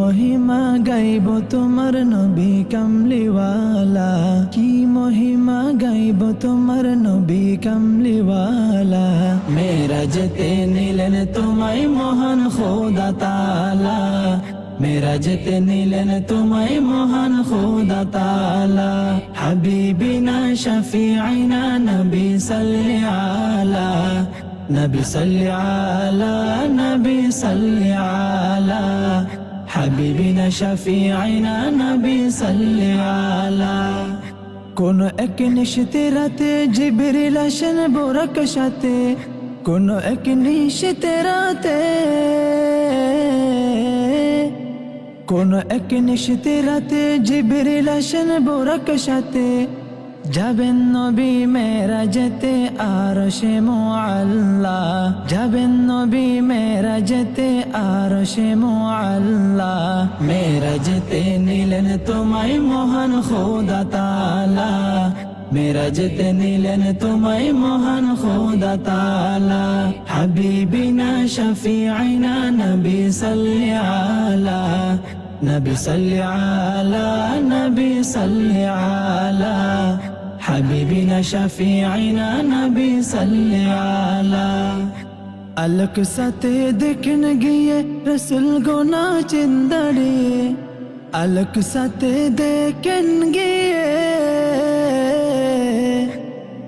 মহিমা গাইব তোমার নবী কামলিওয়ালা, কি মহিমা গাইব তোমার নবী কামলিওয়ালা। মেরাজতে নিলেন তোমায় মহান খোদা তাআলা, মেরাজতে নিলেন তোমায় মহান খোদা তাআলা। হাবিবিনা শফিঈনা নবী সাল্লি আলা, নবী সাল্লি আলা, নবী সাল্লি আলা। হাবিবিনা শফিঈনা নবী সাল্লি আলা। কোন এক নিশতে রাতে জিবরিল আসেন বুরাক সাথে, কোন এক নিশতে রাতে, কোন এক নিশতে রাতে জিবরিল আসেন বুরাক সাথে। যাবেন নবী মেরাজতে আরশে মুআল্লা, যাবেন নবী মেরাজতে আরশে মুআল্লা। মেরাজতে নিলেন তোমায় মহান খোদা তাআলা, মেরাজতে নিলেন তোমায় মহান খোদা তাআলা। হাবিবিনা শফিঈনা নবী সাল্লি আলা, নবী সাল্লি আলা, নবী সাল্লি আলা। হাবিবিনা শফিঈনা নবী সাল্লি আলা। আলোক সাথে দেখেন গিয়ে রসুল গো নাচেন দাঁড়িয়ে, আলোক সাথে দেখেন গিয়ে,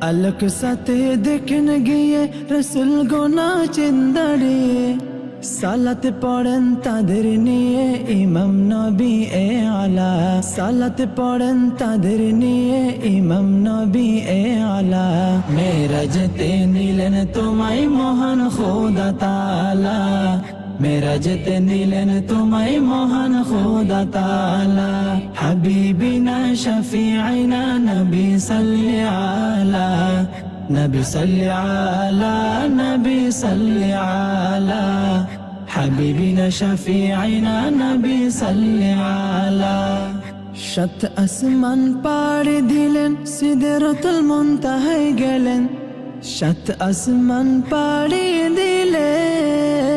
আলোক সাথে দেখেন গিয়ে রসুল গো নাচেন দাঁড়িয়ে। সালাত পড়েন তাদের নিয়ে ইমাম নবী এ আলা, সালাত পড়েন তাদের নিয়ে ইমাম নবী এ আলা। মেরাজতে নিলেন তোমায় মহান খোদা তাআলা, মেরাজতে নিলেন তোমায় মহান খোদা তাআলা। হাবিবিনা শফিঈনা নবী সাল্লি আলা, নবী সাল্লি আলা, নবী সাল্লি আলা। হাবিবিনা শফিঈনা নবী সাল্লি আলা। সাত আসমান পাড়ি দিলেন সিদরাতুল মুনতাহায় গেলেন, সাত আসমান পাড়ি দিলেন,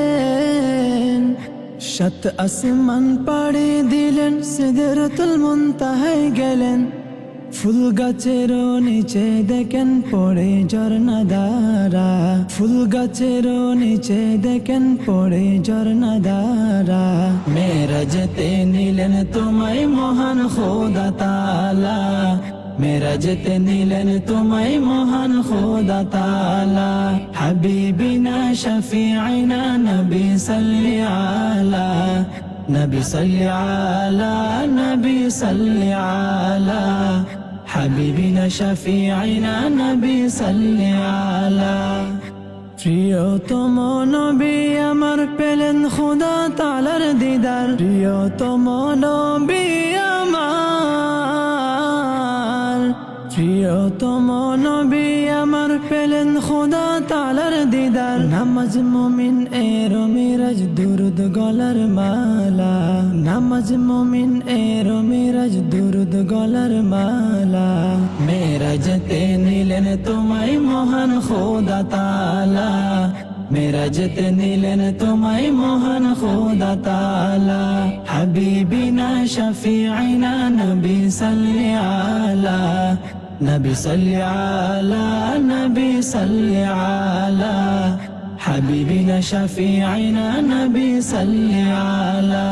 সাত আসমান পাড়ি দিলেন সিদরাতুল মুনতাহায় গেলেন। ফুল গাছের নিচে দেখেন পড়ে ঝর্ণা ধারা, ফুল গাছের নিচে দেখেন পড়ে ঝর্ণা ধারা। মেরাজতে নিলেন তোমায় মহান খোদা তাআলা, মেরাজতে নিলেন তোমায় মহান খোদা তাআলা। হাবিবিনা শফিঈনা নবী সাল্লি আলা, নবী সাল্লি আলা, নবী সাল্লি আলা। হাবিবিনা শফিঈনা নবী সাল্লি আলা। প্রিয়তম নবী আমার পেলেন খোদা তাআলার দিদার, প্রিয়তম নবী আমার, প্রিয়তম নবী আমার পেলেন খোদা তাআলার দিদার। নামাজ মুমিন এর মিরাজ দুরুদ গলার মালা, নামাজ মুমিন এর মিরাজ দুরুদ গলার মালা। মেরাজতে নিলেন তোমায় মহান খোদা তাআলা, মেরাজতে নিলেন তোমায় মহান খোদা তাআলা। হাবিবিনা শফিঈনা নবী সাল্লি আলা, নবী সাল্লি আলা, নবী সাল্লি আলা। হাবিবিনা শফিঈনা নবী সাল্লি আলা।